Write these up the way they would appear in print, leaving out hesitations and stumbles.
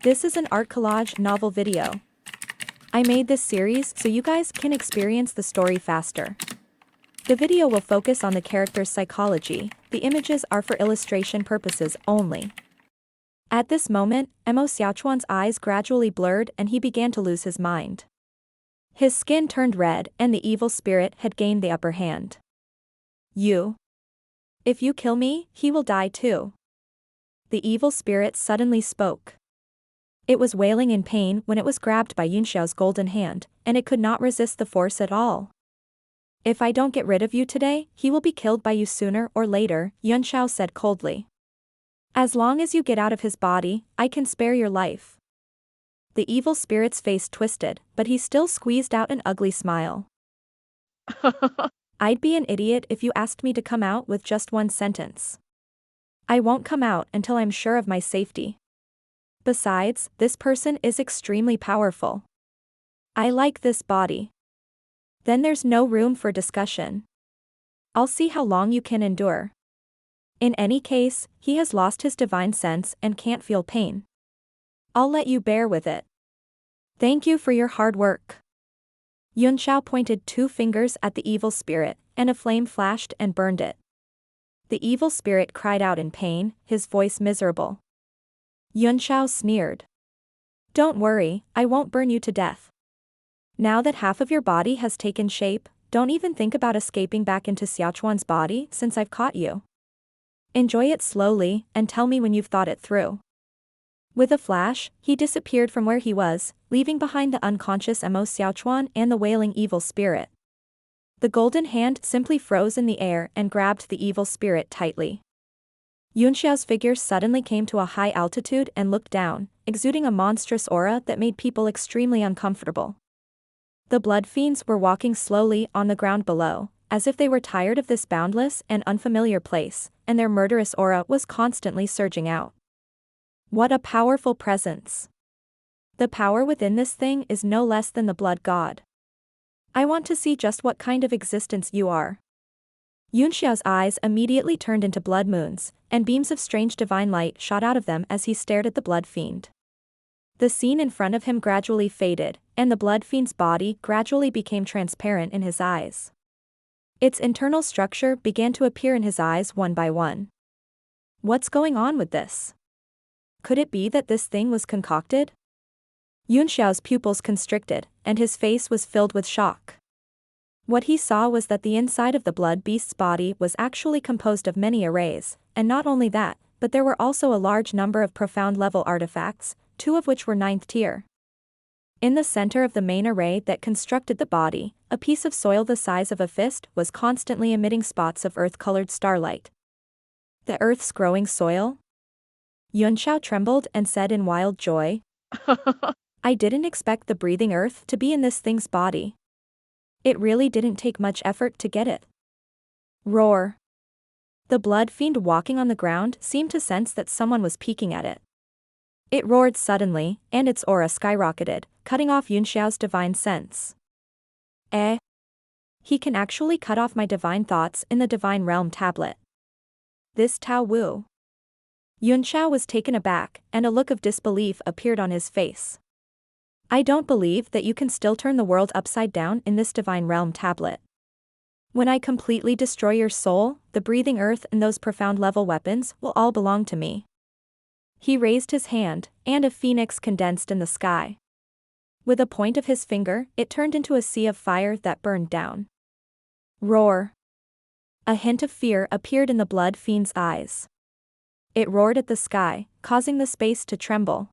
This is an art collage novel video. I made this series so you guys can experience the story faster. The video will focus on the character's psychology, the images are for illustration purposes only. At this moment, Mo Xiaochuan's eyes gradually blurred and he began to lose his mind. His skin turned red and the evil spirit had gained the upper hand. If you kill me, he will die too. The evil spirit suddenly spoke. It was wailing in pain when it was grabbed by Yunxiao's golden hand, and it could not resist the force at all. If I don't get rid of you today, he will be killed by you sooner or later, Yunxiao said coldly. As long as you get out of his body, I can spare your life. The evil spirit's face twisted, but he still squeezed out an ugly smile. I'd be an idiot if you asked me to come out with just one sentence. I won't come out until I'm sure of my safety. Besides, this person is extremely powerful. I like this body. Then there's no room for discussion. I'll see how long you can endure. In any case, he has lost his divine sense and can't feel pain. I'll let you bear with it. Thank you for your hard work. Yunxiao pointed 2 fingers at the evil spirit, and a flame flashed and burned it. The evil spirit cried out in pain, his voice miserable. Yunxiao sneered. Don't worry, I won't burn you to death. Now that half of your body has taken shape, don't even think about escaping back into Xiaochuan's body since I've caught you. Enjoy it slowly, and tell me when you've thought it through. With a flash, he disappeared from where he was, leaving behind the unconscious Mo Xiaochuan and the wailing evil spirit. The golden hand simply froze in the air and grabbed the evil spirit tightly. Yunxiao's figure suddenly came to a high altitude and looked down, exuding a monstrous aura that made people extremely uncomfortable. The blood fiends were walking slowly on the ground below, as if they were tired of this boundless and unfamiliar place, and their murderous aura was constantly surging out. What a powerful presence! The power within this thing is no less than the blood god. I want to see just what kind of existence you are. Yunxiao's eyes immediately turned into blood moons, and beams of strange divine light shot out of them as he stared at the blood fiend. The scene in front of him gradually faded, and the blood fiend's body gradually became transparent in his eyes. Its internal structure began to appear in his eyes one by one. What's going on with this? Could it be that this thing was concocted? Yunxiao's pupils constricted, and his face was filled with shock. What he saw was that the inside of the blood beast's body was actually composed of many arrays, and not only that, but there were also a large number of profound-level artifacts, 2 of which were 9th tier. In the center of the main array that constructed the body, a piece of soil the size of a fist was constantly emitting spots of earth-colored starlight. The Earth's growing soil? Yunxiao trembled and said in wild joy. I didn't expect the breathing earth to be in this thing's body. It really didn't take much effort to get it. Roar. The blood fiend walking on the ground seemed to sense that someone was peeking at it. It roared suddenly, and its aura skyrocketed, cutting off Yunxiao's divine sense. He can actually cut off my divine thoughts in the divine realm tablet. This Tao Wu. Yunxiao was taken aback, and a look of disbelief appeared on his face. I don't believe that you can still turn the world upside down in this divine realm tablet. When I completely destroy your soul, the breathing earth and those profound-level weapons will all belong to me. He raised his hand, and a phoenix condensed in the sky. With a point of his finger, it turned into a sea of fire that burned down. Roar. A hint of fear appeared in the blood fiend's eyes. It roared at the sky, causing the space to tremble.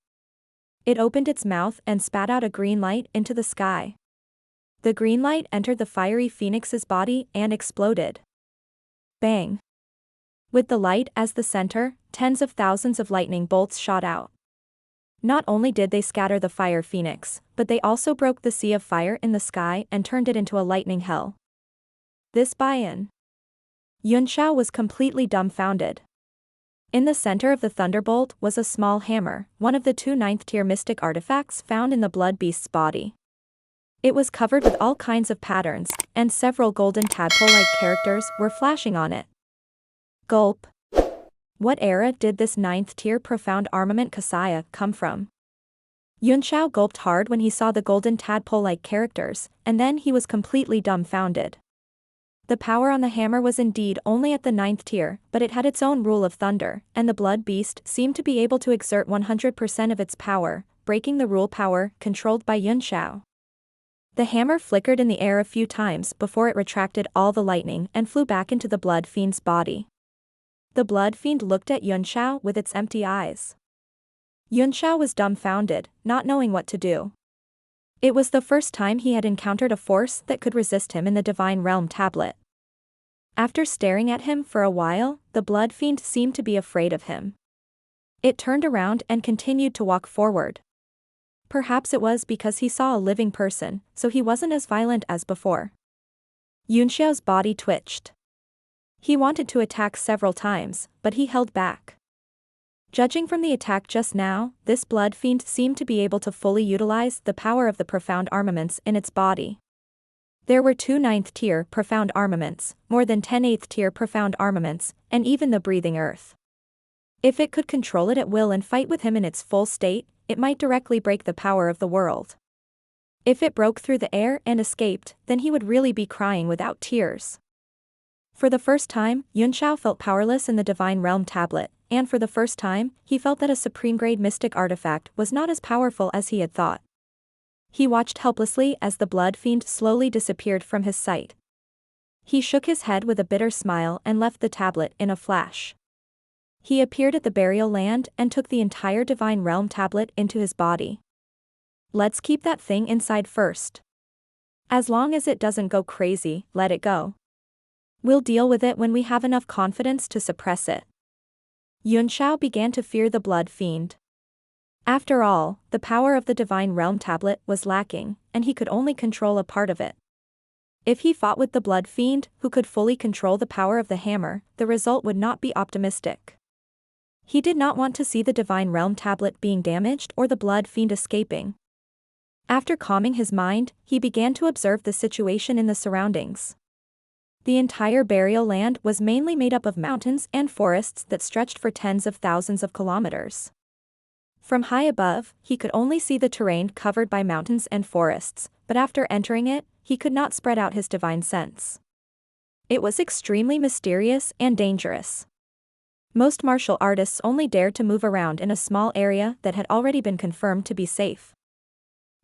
It opened its mouth and spat out a green light into the sky. The green light entered the fiery phoenix's body and exploded. Bang! With the light as the center, tens of thousands of lightning bolts shot out. Not only did they scatter the fire phoenix, but they also broke the sea of fire in the sky and turned it into a lightning hell. This buy-in. Yunxiao was completely dumbfounded. In the center of the thunderbolt was a small hammer, one of the 2 9th-tier mystic artifacts found in the blood beast's body. It was covered with all kinds of patterns, and several golden tadpole-like characters were flashing on it. Gulp. What era did this 9th-tier profound armament Kasaya come from? Yunxiao gulped hard when he saw the golden tadpole-like characters, and then he was completely dumbfounded. The power on the hammer was indeed only at the 9th tier, but it had its own rule of thunder, and the blood beast seemed to be able to exert 100% of its power, breaking the rule power controlled by Yunxiao. The hammer flickered in the air a few times before it retracted all the lightning and flew back into the blood fiend's body. The blood fiend looked at Yunxiao with its empty eyes. Yunxiao was dumbfounded, not knowing what to do. It was the first time he had encountered a force that could resist him in the Divine Realm tablet. After staring at him for a while, the blood fiend seemed to be afraid of him. It turned around and continued to walk forward. Perhaps it was because he saw a living person, so he wasn't as violent as before. Yunxiao's body twitched. He wanted to attack several times, but he held back. Judging from the attack just now, this blood fiend seemed to be able to fully utilize the power of the profound armaments in its body. There were 2 9th tier profound armaments, more than 10 8th tier profound armaments, and even the breathing earth. If it could control it at will and fight with him in its full state, it might directly break the power of the world. If it broke through the air and escaped, then he would really be crying without tears. For the first time, Yunxiao felt powerless in the Divine Realm tablet, and for the first time, he felt that a supreme-grade mystic artifact was not as powerful as he had thought. He watched helplessly as the blood fiend slowly disappeared from his sight. He shook his head with a bitter smile and left the tablet in a flash. He appeared at the burial land and took the entire Divine Realm tablet into his body. Let's keep that thing inside first. As long as it doesn't go crazy, let it go. We'll deal with it when we have enough confidence to suppress it. Yunxiao began to fear the blood fiend. After all, the power of the Divine Realm tablet was lacking, and he could only control a part of it. If he fought with the blood fiend, who could fully control the power of the hammer, the result would not be optimistic. He did not want to see the Divine Realm tablet being damaged or the blood fiend escaping. After calming his mind, he began to observe the situation in the surroundings. The entire burial land was mainly made up of mountains and forests that stretched for tens of thousands of kilometers. From high above, he could only see the terrain covered by mountains and forests, but after entering it, he could not spread out his divine sense. It was extremely mysterious and dangerous. Most martial artists only dared to move around in a small area that had already been confirmed to be safe.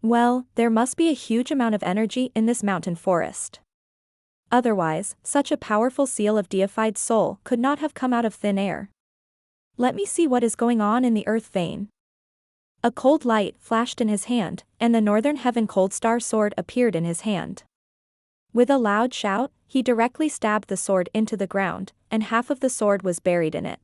Well, there must be a huge amount of energy in this mountain forest. Otherwise, such a powerful seal of deified soul could not have come out of thin air. Let me see what is going on in the earth vein. A cold light flashed in his hand, and the Northern Heaven Cold Star sword appeared in his hand. With a loud shout, he directly stabbed the sword into the ground, and half of the sword was buried in it.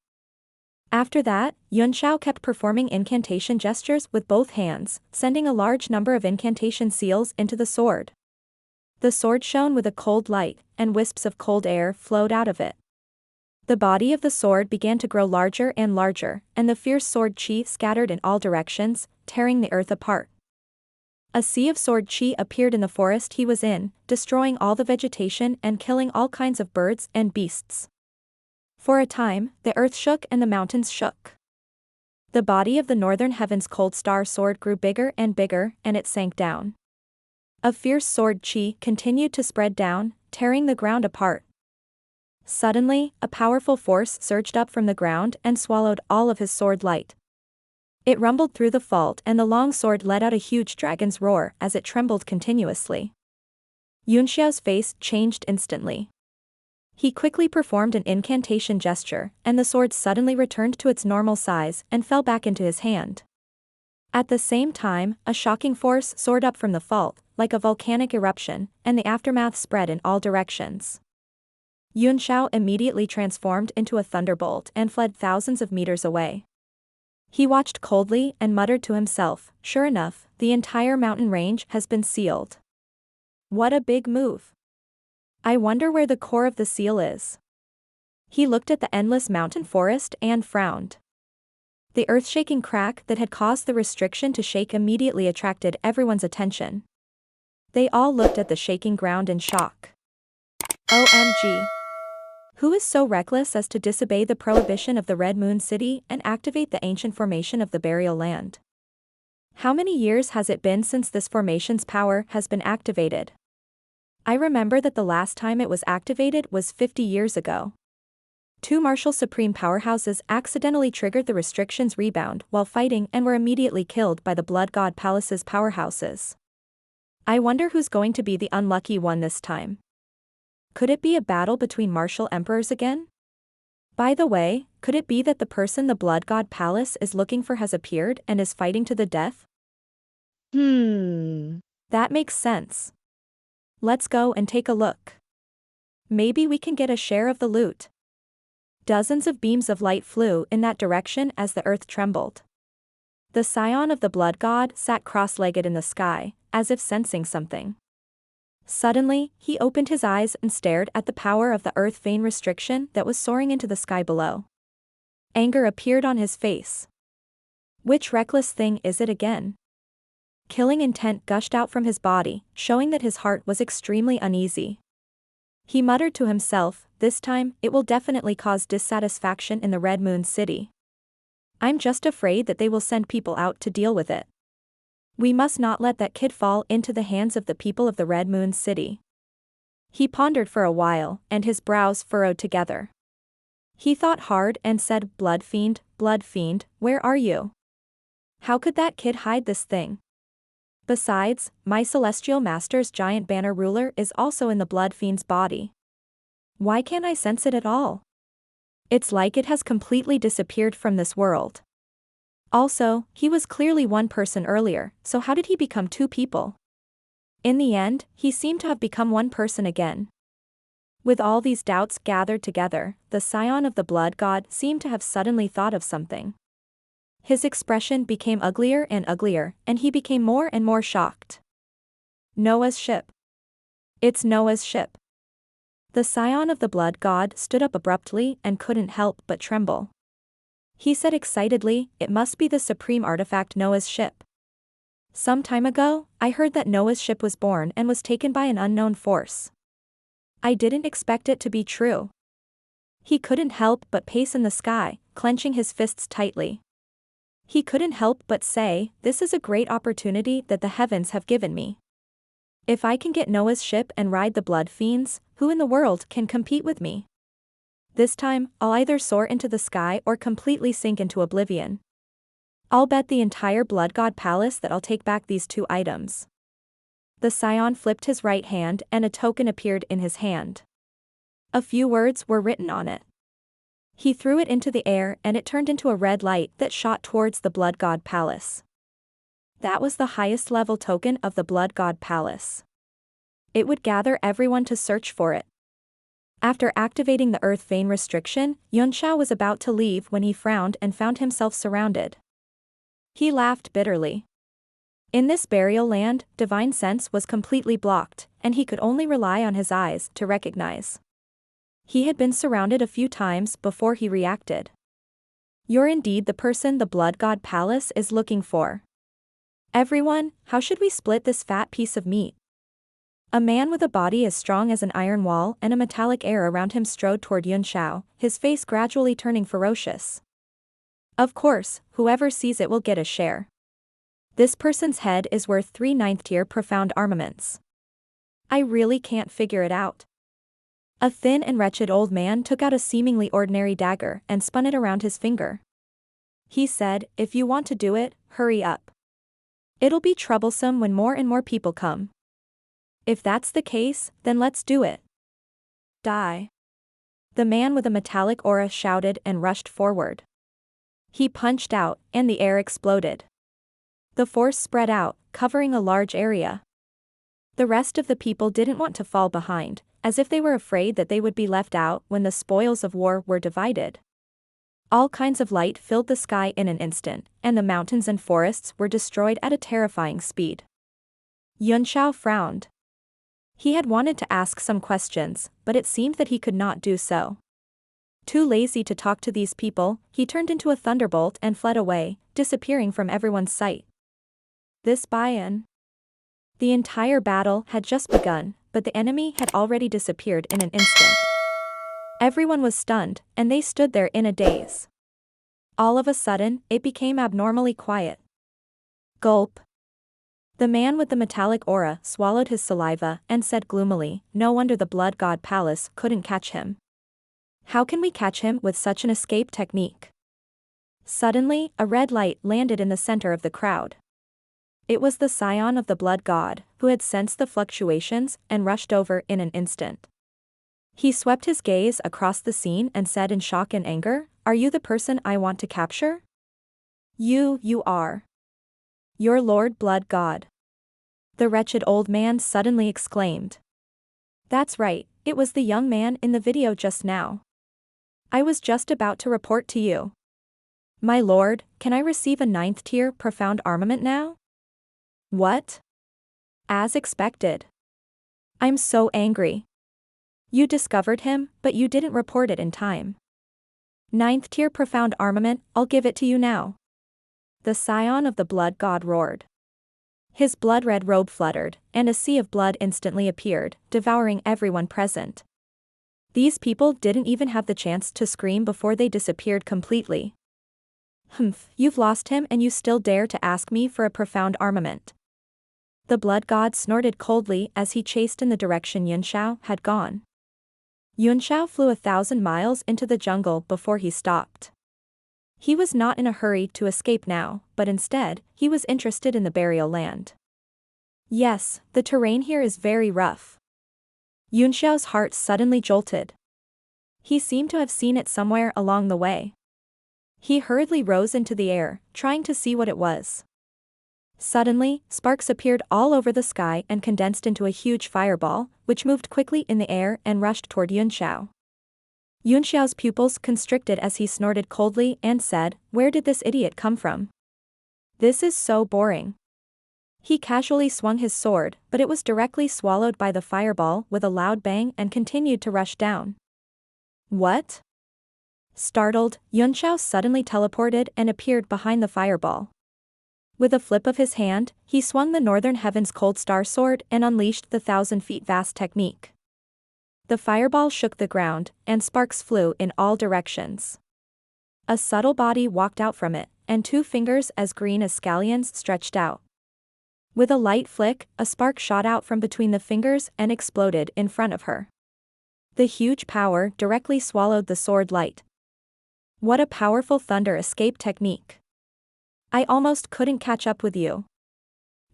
After that, Yunxiao kept performing incantation gestures with both hands, sending a large number of incantation seals into the sword. The sword shone with a cold light, and wisps of cold air flowed out of it. The body of the sword began to grow larger and larger, and the fierce sword chi scattered in all directions, tearing the earth apart. A sea of sword chi appeared in the forest he was in, destroying all the vegetation and killing all kinds of birds and beasts. For a time, the earth shook and the mountains shook. The body of the Northern Heaven's Cold Star sword grew bigger and bigger, and it sank down. A fierce sword chi continued to spread down, tearing the ground apart. Suddenly, a powerful force surged up from the ground and swallowed all of his sword light. It rumbled through the fault and the long sword let out a huge dragon's roar as it trembled continuously. Yunxiao's face changed instantly. He quickly performed an incantation gesture, and the sword suddenly returned to its normal size and fell back into his hand. At the same time, a shocking force soared up from the fault, like a volcanic eruption, and the aftermath spread in all directions. Yunxiao immediately transformed into a thunderbolt and fled thousands of meters away. He watched coldly and muttered to himself, "Sure enough, the entire mountain range has been sealed. What a big move. I wonder where the core of the seal is." He looked at the endless mountain forest and frowned. The earth-shaking crack that had caused the restriction to shake immediately attracted everyone's attention. They all looked at the shaking ground in shock. OMG. Who is so reckless as to disobey the prohibition of the Red Moon City and activate the ancient formation of the burial land? How many years has it been since this formation's power has been activated? I remember that the last time it was activated was 50 years ago. Two martial supreme powerhouses accidentally triggered the restrictions rebound while fighting and were immediately killed by the Blood God Palace's powerhouses. I wonder who's going to be the unlucky one this time. Could it be a battle between martial emperors again? By the way, could it be that the person the Blood God Palace is looking for has appeared and is fighting to the death? That makes sense. Let's go and take a look. Maybe we can get a share of the loot. Dozens of beams of light flew in that direction as the earth trembled. The scion of the blood god sat cross-legged in the sky, as if sensing something. Suddenly, he opened his eyes and stared at the power of the earth vein restriction that was soaring into the sky below. Anger appeared on his face. Which reckless thing is it again? Killing intent gushed out from his body, showing that his heart was extremely uneasy. He muttered to himself, this time, it will definitely cause dissatisfaction in the Red Moon City. I'm just afraid that they will send people out to deal with it. We must not let that kid fall into the hands of the people of the Red Moon City. He pondered for a while, and his brows furrowed together. He thought hard and said, Blood Fiend, where are you? How could that kid hide this thing? Besides, my celestial master's giant banner ruler is also in the Blood Fiend's body. Why can't I sense it at all? It's like it has completely disappeared from this world. Also, he was clearly one person earlier, so how did he become two people? In the end, he seemed to have become one person again. With all these doubts gathered together, the scion of the blood god seemed to have suddenly thought of something. His expression became uglier, and he became more and more shocked. Noah's ship. It's Noah's ship. The scion of the blood god stood up abruptly and couldn't help but tremble. He said excitedly, it must be the supreme artifact Noah's ship. Some time ago, I heard that Noah's ship was born and was taken by an unknown force. I didn't expect it to be true. He couldn't help but pace in the sky, clenching his fists tightly. He couldn't help but say, this is a great opportunity that the heavens have given me. If I can get Noah's ship and ride the blood fiends, who in the world can compete with me? This time, I'll either soar into the sky or completely sink into oblivion. I'll bet the entire blood god palace that I'll take back these two items. The scion flipped his right hand and a token appeared in his hand. A few words were written on it. He threw it into the air and it turned into a red light that shot towards the blood god palace. That was the highest level token of the blood god palace. It would gather everyone to search for it. After activating the earth vein restriction, Yunxiao was about to leave when he frowned and found himself surrounded. He laughed bitterly. In this burial land, divine sense was completely blocked, and he could only rely on his eyes to recognize. He had been surrounded a few times before he reacted. You're indeed the person the blood god palace is looking for. Everyone, how should we split this fat piece of meat? A man with a body as strong as an iron wall and a metallic air around him strode toward Yunxiao, his face gradually turning ferocious. Of course, whoever sees it will get a share. This person's head is worth 3 9th-tier profound armaments. I really can't figure it out. A thin and wretched old man took out a seemingly ordinary dagger and spun it around his finger. He said, if you want to do it, hurry up. It'll be troublesome when more and more people come. If that's the case, then let's do it. Die. The man with a metallic aura shouted and rushed forward. He punched out, and the air exploded. The force spread out, covering a large area. The rest of the people didn't want to fall behind, as if they were afraid that they would be left out when the spoils of war were divided. All kinds of light filled the sky in an instant, and the mountains and forests were destroyed at a terrifying speed. Yunxiao frowned. He had wanted to ask some questions, but it seemed that he could not do so. Too lazy to talk to these people, he turned into a thunderbolt and fled away, disappearing from everyone's sight. This buy-in. The entire battle had just begun, but the enemy had already disappeared in an instant. Everyone was stunned, and they stood there in a daze. All of a sudden, it became abnormally quiet. Gulp. The man with the metallic aura swallowed his saliva and said gloomily, no wonder the blood god palace couldn't catch him. How can we catch him with such an escape technique? Suddenly, a red light landed in the center of the crowd. It was the scion of the blood god, who had sensed the fluctuations and rushed over in an instant. He swept his gaze across the scene and said in shock and anger, "Are you the person I want to capture?" You are. Your Lord Blood God." The wretched old man suddenly exclaimed. "That's right, it was the young man in the video just now. I was just about to report to you. My lord, can I receive a 9th tier profound armament now?" "What?" "As expected. I'm so angry. You discovered him, but you didn't report it in time. 9th tier profound armament, I'll give it to you now." The scion of the blood god roared. His blood-red robe fluttered, and a sea of blood instantly appeared, devouring everyone present. These people didn't even have the chance to scream before they disappeared completely. "Humph, you've lost him and you still dare to ask me for a profound armament." The blood god snorted coldly as he chased in the direction Yunxiao had gone. Yunxiao flew 1,000 miles into the jungle before he stopped. He was not in a hurry to escape now, but instead, he was interested in the burial land. Yes, the terrain here is very rough. Yunxiao's heart suddenly jolted. He seemed to have seen it somewhere along the way. He hurriedly rose into the air, trying to see what it was. Suddenly, sparks appeared all over the sky and condensed into a huge fireball, which moved quickly in the air and rushed toward Yunxiao. Yunxiao's pupils constricted as he snorted coldly and said, "Where did this idiot come from? This is so boring." He casually swung his sword, but it was directly swallowed by the fireball with a loud bang and continued to rush down. "What?" Startled, Yunxiao suddenly teleported and appeared behind the fireball. With a flip of his hand, he swung the Northern Heaven's Cold Star Sword and unleashed the 1,000 feet vast technique. The fireball shook the ground, and sparks flew in all directions. A subtle body walked out from it, and 2 fingers as green as scallions stretched out. With a light flick, a spark shot out from between the fingers and exploded in front of her. The huge power directly swallowed the sword light. What a powerful thunder escape technique. I almost couldn't catch up with you.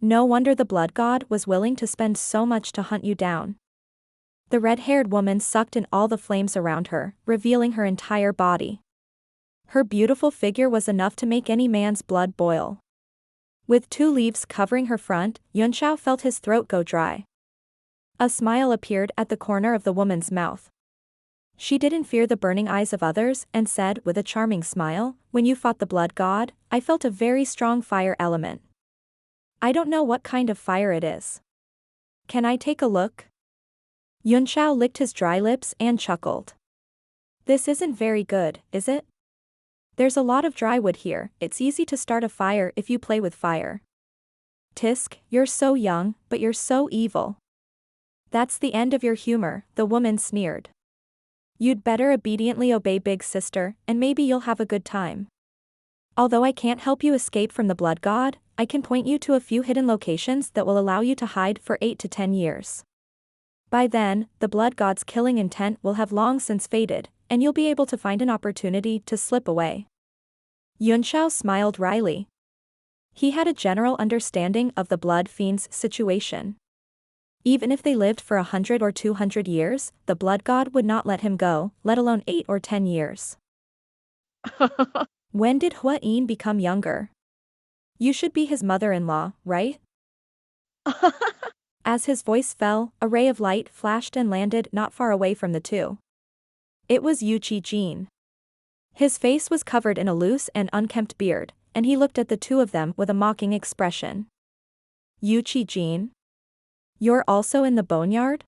No wonder the blood god was willing to spend so much to hunt you down. The red-haired woman sucked in all the flames around her, revealing her entire body. Her beautiful figure was enough to make any man's blood boil. With 2 leaves covering her front, Yunxiao felt his throat go dry. A smile appeared at the corner of the woman's mouth. She didn't fear the burning eyes of others and said with a charming smile, "When you fought the blood god, I felt a very strong fire element. I don't know what kind of fire it is. Can I take a look?" Yunxiao licked his dry lips and chuckled. "This isn't very good, is it? There's a lot of dry wood here, it's easy to start a fire if you play with fire. Tisk, you're so young, but you're so evil." "That's the end of your humor," the woman sneered. "You'd better obediently obey big sister, and maybe you'll have a good time. Although I can't help you escape from the blood god, I can point you to a few hidden locations that will allow you to hide for 8 to 10 years. By then, the blood god's killing intent will have long since faded, and you'll be able to find an opportunity to slip away." Yunxiao smiled wryly. He had a general understanding of the blood fiend's situation. Even if they lived for 100 or 200 years, the blood god would not let him go, let alone 8 or 10 years. When did Hua Yin become younger? You should be his mother-in-law, right? As his voice fell, a ray of light flashed and landed not far away from the 2. It was Yu Qi. His face was covered in a loose and unkempt beard, and he looked at the 2 of them with a mocking expression. "Yu Qi? You're also in the boneyard?"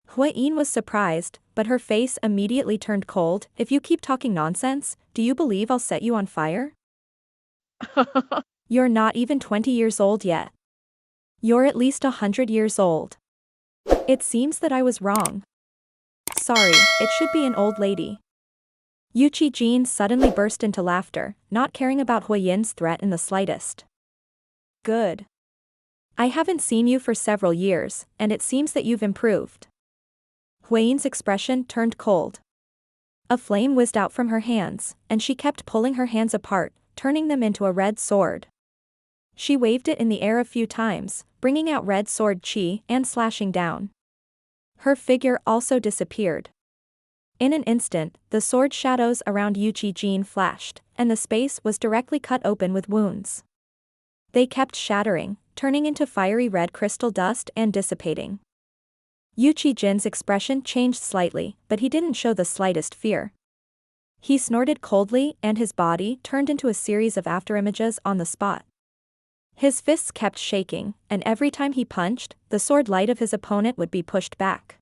Hua Yin was surprised, but her face immediately turned cold. "If you keep talking nonsense, do you believe I'll set you on fire? You're not even 20 years old yet. You're at least 100 years old. It seems that I was wrong. Sorry, it should be an old lady." Yu Qi suddenly burst into laughter, not caring about Hua Yin's threat in the slightest. Good. I haven't seen you for several years, and it seems that you've improved. Huiyin's expression turned cold. A flame whizzed out from her hands, and she kept pulling her hands apart, turning them into a red sword. She waved it in the air a few times, bringing out red sword chi and slashing down. Her figure also disappeared. In an instant, the sword shadows around Yuqi-jin flashed, and the space was directly cut open with wounds. They kept shattering, turning into fiery red crystal dust and dissipating. Yuqi-jin's expression changed slightly, but he didn't show the slightest fear. He snorted coldly and his body turned into a series of afterimages on the spot. His fists kept shaking, and every time he punched, the sword light of his opponent would be pushed back.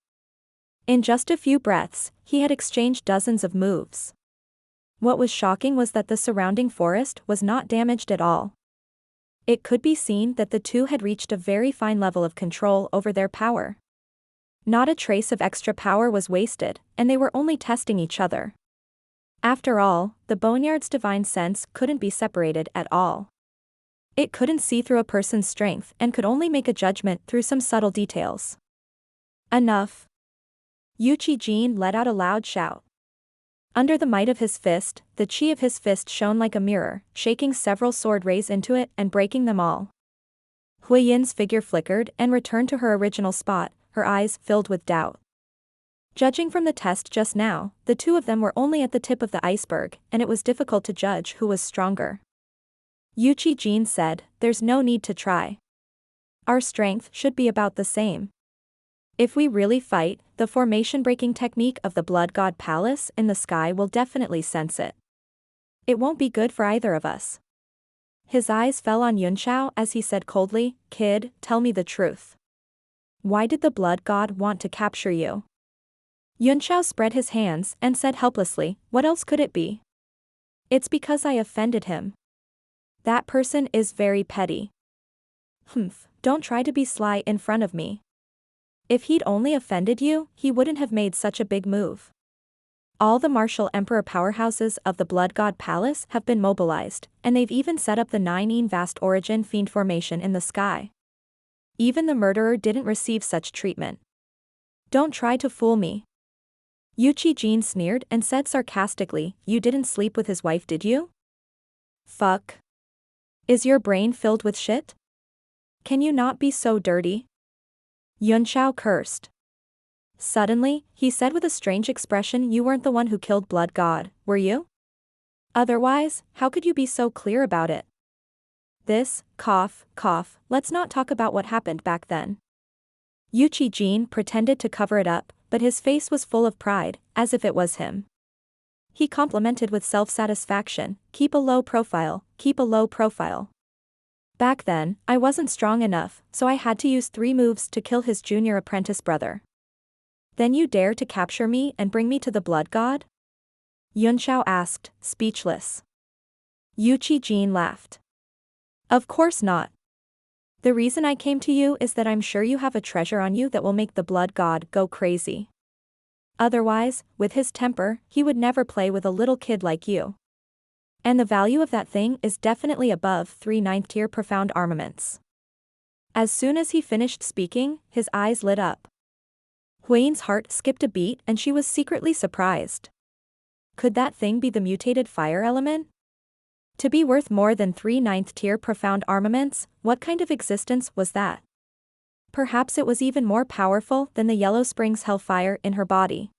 In just a few breaths, he had exchanged dozens of moves. What was shocking was that the surrounding forest was not damaged at all. It could be seen that the two had reached a very fine level of control over their power. Not a trace of extra power was wasted, and they were only testing each other. After all, the Boneyard's divine sense couldn't be separated at all. It couldn't see through a person's strength and could only make a judgment through some subtle details. Enough. Yuqi-jin let out a loud shout. Under the might of his fist, the chi of his fist shone like a mirror, shaking several sword rays into it and breaking them all. Huiyin's figure flickered and returned to her original spot, her eyes filled with doubt. Judging from the test just now, the two of them were only at the tip of the iceberg, and it was difficult to judge who was stronger. Yuqi-jin said, "There's no need to try. Our strength should be about the same. If we really fight, the formation-breaking technique of the Blood God Palace in the sky will definitely sense it. It won't be good for either of us." His eyes fell on Yunxiao as he said coldly, "Kid, tell me the truth. Why did the Blood God want to capture you?" Yunxiao spread his hands and said helplessly, "What else could it be? It's because I offended him. That person is very petty. Don't try to be sly in front of me. If he'd only offended you, he wouldn't have made such a big move. All the martial emperor powerhouses of the Blood God Palace have been mobilized, and they've even set up the 9 vast origin fiend formation in the sky. Even the murderer didn't receive such treatment. Don't try to fool me." Yuqi-jin sneered and said sarcastically, "You didn't sleep with his wife, did you? Fuck. Is your brain filled with shit? Can you not be so dirty?" Yunxiao cursed. Suddenly, he said with a strange expression, "You weren't the one who killed Blood God, were you? Otherwise, how could you be so clear about it?" This, cough, let's not talk about what happened back then. Yuqi-jin pretended to cover it up, but his face was full of pride, as if it was him. He complimented with self-satisfaction, "Keep a low profile, keep a low profile. Back then, I wasn't strong enough, so I had to use 3 moves to kill his junior apprentice brother. Then you dare to capture me and bring me to the Blood God?" Yunxiao asked, speechless. Yuqi-jin laughed. "Of course not. The reason I came to you is that I'm sure you have a treasure on you that will make the Blood God go crazy. Otherwise, with his temper, he would never play with a little kid like you. And the value of that thing is definitely above 3 9th-tier profound armaments." As soon as he finished speaking, his eyes lit up. Huiyin's heart skipped a beat and she was secretly surprised. Could that thing be the mutated fire element? To be worth more than 3 9th-tier profound armaments, what kind of existence was that? Perhaps it was even more powerful than the Yellow Springs hellfire in her body.